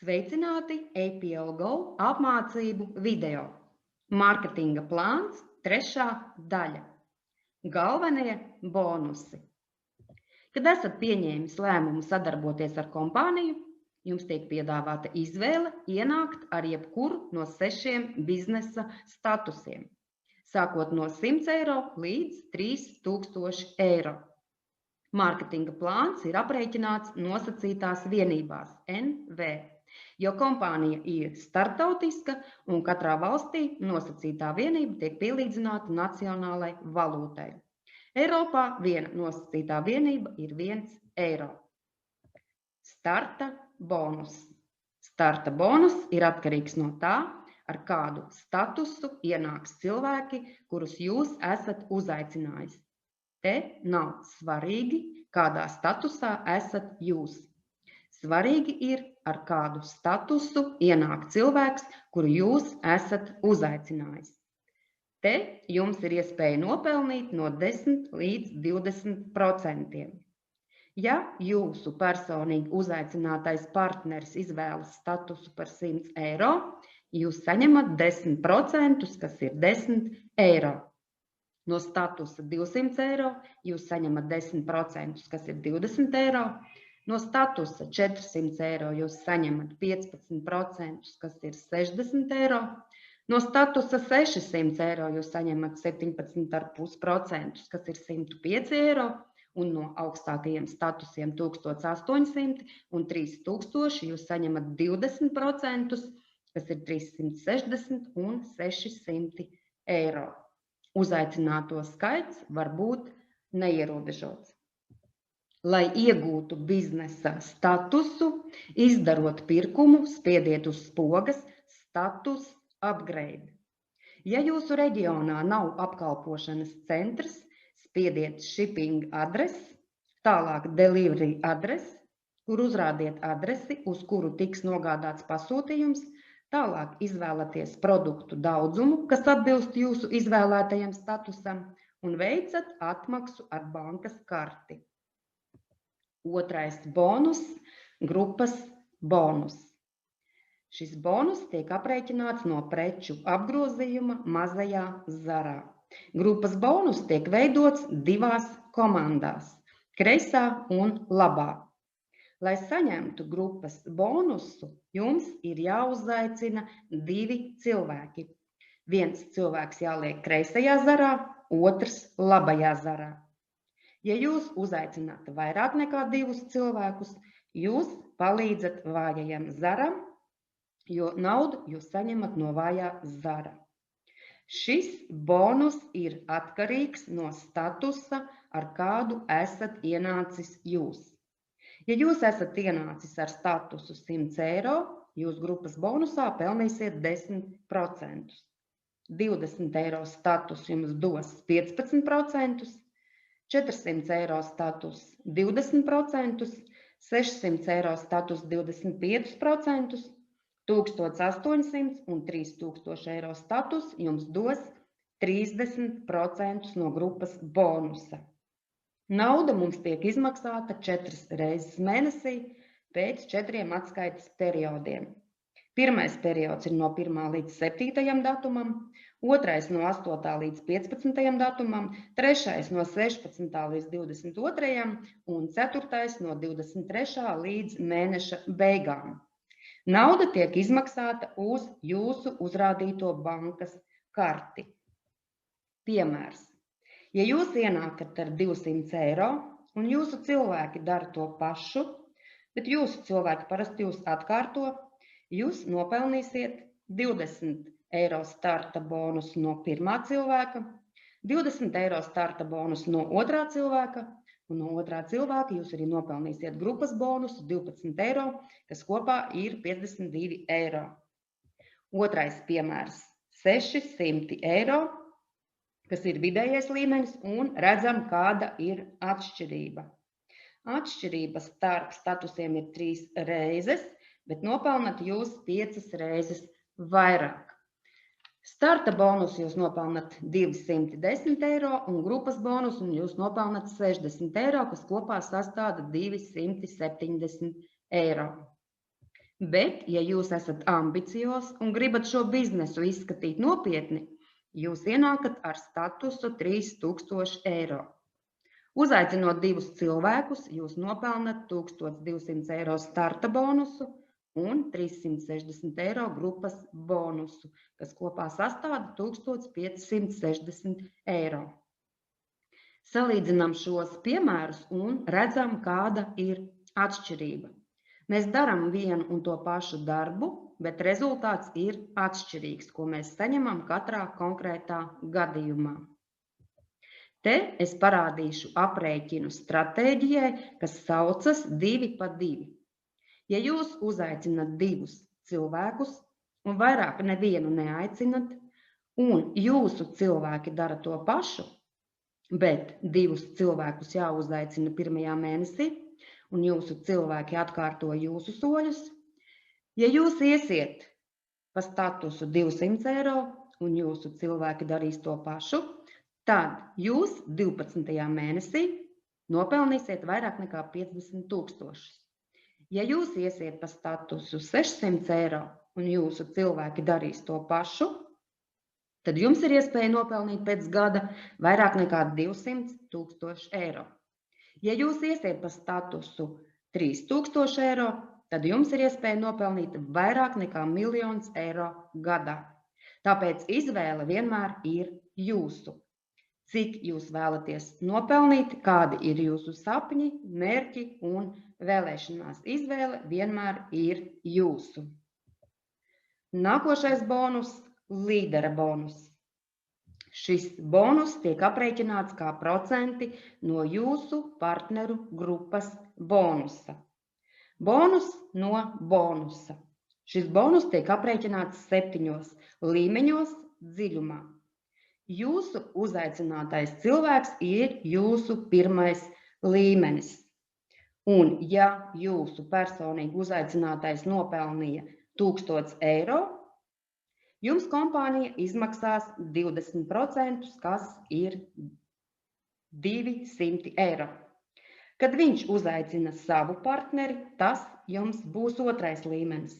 Sveicināti APL Go apmācību video. Marketinga plāns, 3. daļa. Galvenie bonusi. Kad esat pieņēmis lēmumu sadarboties ar kompāniju, jums tiek piedāvāta izvēle ienākt ar jebkuru no 6 biznesa statusiem, sākot no 100 eiro līdz 3000 eiro. Marketinga plāns ir aprēķināts nosacītās vienībās NV, jo kompānija ir starptautiska un katrā valstī nosacītā vienība tiek pielīdzināta nacionālai valūtai. Eiropā viena nosacītā vienība ir 1 eiro. Starta bonus. Starta bonus ir atkarīgs no tā, ar kādu statusu ienāks cilvēki, kurus jūs esat uzaicinājis. Te nav svarīgi, kādā statusā esat jūs. Svarīgi ir, ar kādu statusu ienāk cilvēks, kuru jūs esat uzaicinājis. Te jums ir iespēja nopelnīt no 10 līdz 20%. Ja jūsu personīgi uzaicinātais partneris izvēlas statusu par 100 eiro, jūs saņemat 10%, kas ir 10 eiro. No statusa 200 eiro jūs saņemat 10%, kas ir 20 eiro. No statusa 400 eiro jūs saņemat 15%, kas ir 60 eiro. No statusa 600 eiro jūs saņemat 17,5%, kas ir 105 eiro. Un no augstākajiem statusiem 1800 un 3000 jūs saņemat 20%, kas ir 360 un 600 eiro. Uzaicināto skaits var būt neierobežots. Lai iegūtu biznesa statusu, izdarot pirkumu, spiediet uz spogas status upgrade. Ja jūsu reģionā nav apkalpošanas centrs, spiediet shipping adresi, tālāk delivery adresi, kur uzrādiet adresi, uz kuru tiks nogādāts pasūtījums, tālāk izvēlaties produktu daudzumu, kas atbilst jūsu izvēlētajam statusam, un veicat atmaksu ar bankas karti. Otrais bonus – grupas bonus. Šis bonus tiek aprēķināts no preču apgrozījuma mazajā zarā. Grupas bonus tiek veidots 2 komandās – kreisā un labā. Lai saņemtu grupas bonusu, jums ir jāuzaicina 2 cilvēki. Viens cilvēks jāliek kreisajā zarā, otrs labajā zarā. Ja jūs uzaicināt vairāk nekā 2 cilvēkus, jūs palīdzat vājajam zaram, jo naudu jūs saņemat no vājā zara. Šis bonus ir atkarīgs no statusa, ar kādu esat ienācis jūs. Ja jūs esat ienācis ar statusu 100 eiro, jūs grupas bonusā pelnīsiet 10%. 20 eiro status jums dos 15%, 400 eiro status 20%, 600 eiro status 25%, 1800 un 3000 eiro status jums dos 30% no grupas bonusa. Nauda mums tiek izmaksāta 4 reizes mēnesī pēc 4 atskaites periodiem. Pirmais periods ir no 1. līdz 7. datumam, otrais no 8. līdz 15. datumam, trešais no 16. līdz 22. un ceturtais no 23. līdz mēneša beigām. Nauda tiek izmaksāta uz jūsu uzrādīto bankas karti. Piemērs. Ja jūs ienākat ar 200 eiro un jūsu cilvēki dara to pašu, bet jūsu cilvēki parasti jūs atkārto, jūs nopelnīsiet 20 eiro starta bonusu no 1. cilvēka, 20 eiro starta bonusu no 2. cilvēka, un no 2. cilvēka jūs arī nopelnīsiet grupas bonusu 12 eiro, kas kopā ir 52 eiro. Otrais piemērs – 600 eiro. Kas ir vidējais līmenis, un redzam, kāda ir atšķirība. Atšķirība starp statusiem ir 3 reizes, bet nopelnat jūs 5 reizes vairāk. Starta bonusu jūs nopelnat 210 eiro, un grupas bonusu jūs nopelnat 60 eiro, kas kopā sastāda 270 eiro. Bet, ja jūs esat ambiciozs un gribat šo biznesu izskatīt nopietni, jūs ienākat ar statusu 3000 eiro. Uzaicinot 2 cilvēkus, jūs nopelnat 1200 eiro starta bonusu un 360 eiro grupas bonusu, kas kopā sastāda 1560 eiro. Salīdzinām šos piemērus un redzam, kāda ir atšķirība. Mēs darām vienu un to pašu darbu, bet rezultāts ir atšķirīgs, ko mēs saņemam katrā konkrētā gadījumā. Te es parādīšu aprēķinu stratēģijai, kas saucas 2 pa 2. Ja jūs uzaicinat 2 cilvēkus un vairāk nevienu neaicinat, un jūsu cilvēki dara to pašu, bet 2 cilvēkus jāuzaicina pirmajā mēnesī, un jūsu cilvēki atkārto jūsu soļus, ja jūs iesiet pa statusu 200 eiro un jūsu cilvēki darīs to pašu, tad jūs 12. mēnesī nopelnīsiet vairāk nekā 50 000. Ja jūs iesiet pa statusu 600 eiro un jūsu cilvēki darīs to pašu, tad jums ir iespēja nopelnīt pēc gada vairāk nekā 200 000 eiro. Ja jūs iesiet pa statusu 3000 eiro, tad jums ir iespēja nopelnīt vairāk nekā 1 000 000 eiro gadā. Tāpēc izvēle vienmēr ir jūsu. Cik jūs vēlaties nopelnīt, kādi ir jūsu sapņi, mērķi un vēlēšanās. Izvēle vienmēr ir jūsu. Nākošais bonus – līdera bonus. Šis bonus tiek aprēķināts kā procenti no jūsu partneru grupas bonusa. Bonus no bonusa. Šis bonus tiek aprēķināts 7 līmeņos dziļumā. Jūsu uzaicinātais cilvēks ir jūsu pirmais līmenis. Un ja jūsu personīgi uzaicinātais nopelnīja 1000 eiro, jums kompānija izmaksās 20%, kas ir 200 eiro. Kad viņš uzaicina savu partneri, tas jums būs 2. līmenis.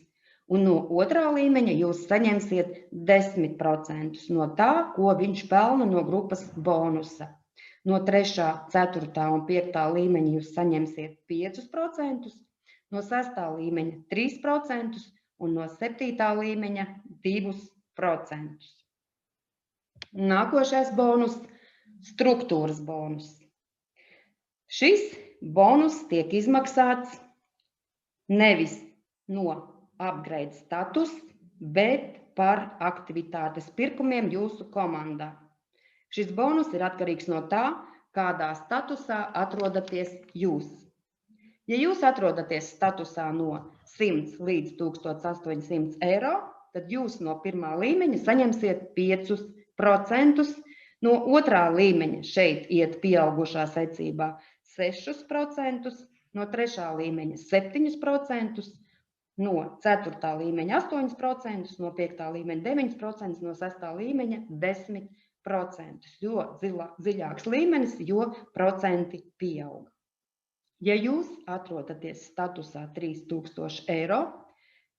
Un no 2. līmeņa jūs saņemsiet 10% no tā, ko viņš pelna no grupas bonusa. No 3., 4. un 5. līmeņa jūs saņemsiet 5%, no 6. līmeņa 3% un no 7. līmeņa 2%. Nākošais bonus – struktūras bonus. Šis bonus tiek izmaksāts nevis no upgrade status, bet par aktivitātes pirkumiem jūsu komandā. Šis bonus ir atkarīgs no tā, kādā statusā atrodaties jūs. Ja jūs atrodaties statusā no 100 līdz 1800 eiro, tad jūs no 1. līmeņa saņemsiet 5%, no 2. līmeņa šeit iet pieaugušā secībā 6%, no 3. līmeņa 7%, no 4. līmeņa 8%, no 5. līmeņa 9%, no 6. līmeņa 10%. Jo dziļāks līmenis, jo procenti pieaug. Ja jūs atrodaties statusā 3000 eiro,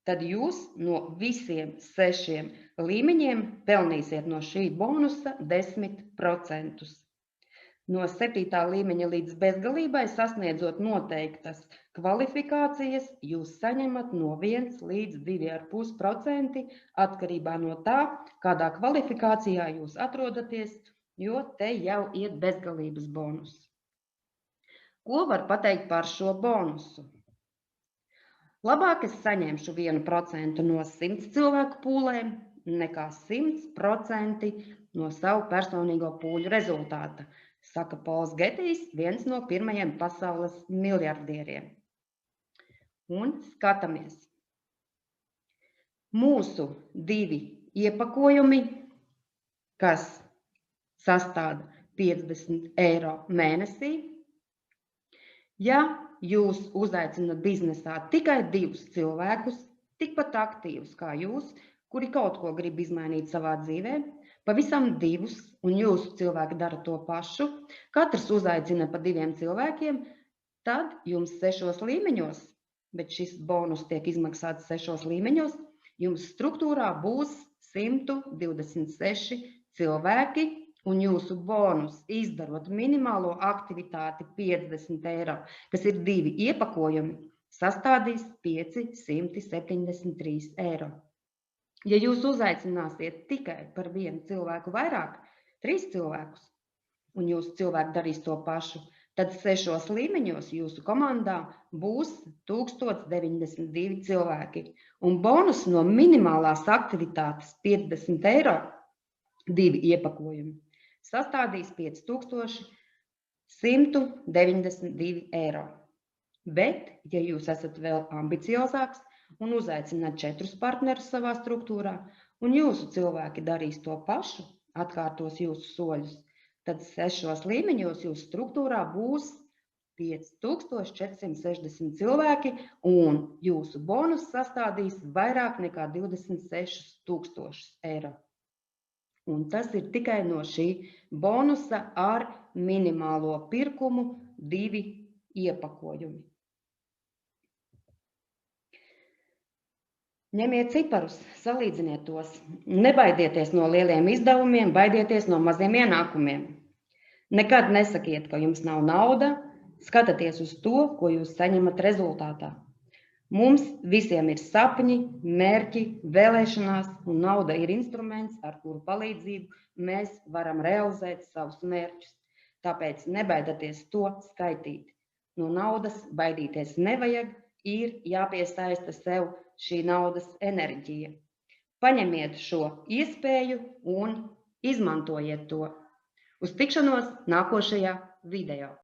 tad jūs no visiem 6 līmeņiem pelnīsiet no šī bonusa 10%. No 7. līmeņa līdz bezgalībai sasniedzot noteiktas kvalifikācijas, jūs saņemat no 1 līdz 2,5% atkarībā no tā, kādā kvalifikācijā jūs atrodaties, jo te jau iet bezgalības bonus. Ko var pateikt par šo bonusu? Labāk es saņemšu 1% no 100 cilvēku pūlēm nekā 100% no savu personīgo pūļu rezultāta, saka Pols Getijs, viens no pirmajiem pasaules miljardieriem. Un skatāmies. Mūsu 2 iepakojumi, kas sastāda 50 eiro mēnesī. Ja jūs uzaicināt biznesā tikai 2 cilvēkus, tikpat aktīvus kā jūs, kuri kaut ko grib izmainīt savā dzīvē, pavisam 2, un jūsu cilvēki dara to pašu, katrs uzaicina pa 2 cilvēkiem, tad jums 6 līmeņos bet šis bonus tiek izmaksāts 6 līmeņos, jums struktūrā būs 126 cilvēki, un jūsu bonus izdarot minimālo aktivitāti 50 eiro, kas ir 2 iepakojumi, sastādīs 573 eiro. Ja jūs uzaicināsiet tikai par 1 cilvēku vairāk, 3 cilvēkus, un jūsu cilvēki darīs to pašu, tad 6 līmeņos jūsu komandā būs 1092 cilvēki, un bonus no minimālās aktivitātes 50 eiro, 2 iepakojumi, sastādīs 5192 eiro. Bet, ja jūs esat vēl ambiciozāks un uzaicināt 4 partnerus savā struktūrā, un jūsu cilvēki darīs to pašu, atkārtos jūsu soļus, tad 6 līmeņos jūsu struktūrā būs 5460 cilvēki, un jūsu bonus sastādīs vairāk nekā 26 000 eiro. Un tas ir tikai no šī bonusa ar minimālo pirkumu 2 iepakojumi. Ņemiet ciparus, salīdziniet tos. Nebaidieties no lieliem izdevumiem, baidieties no maziem ienākumiem. Nekad nesakiet, ka jums nav nauda, skatieties uz to, ko jūs saņemat rezultātā. Mums visiem ir sapņi, mērķi, vēlēšanās, un nauda ir instruments, ar kuru palīdzību mēs varam realizēt savus mērķus. Tāpēc nebaidieties to skaitīt. No naudas baidīties nevajag, ir jāpiesaista sev šī naudas enerģija. Paņemiet šo iespēju un izmantojiet to. Uz tikšanos nākošajā video.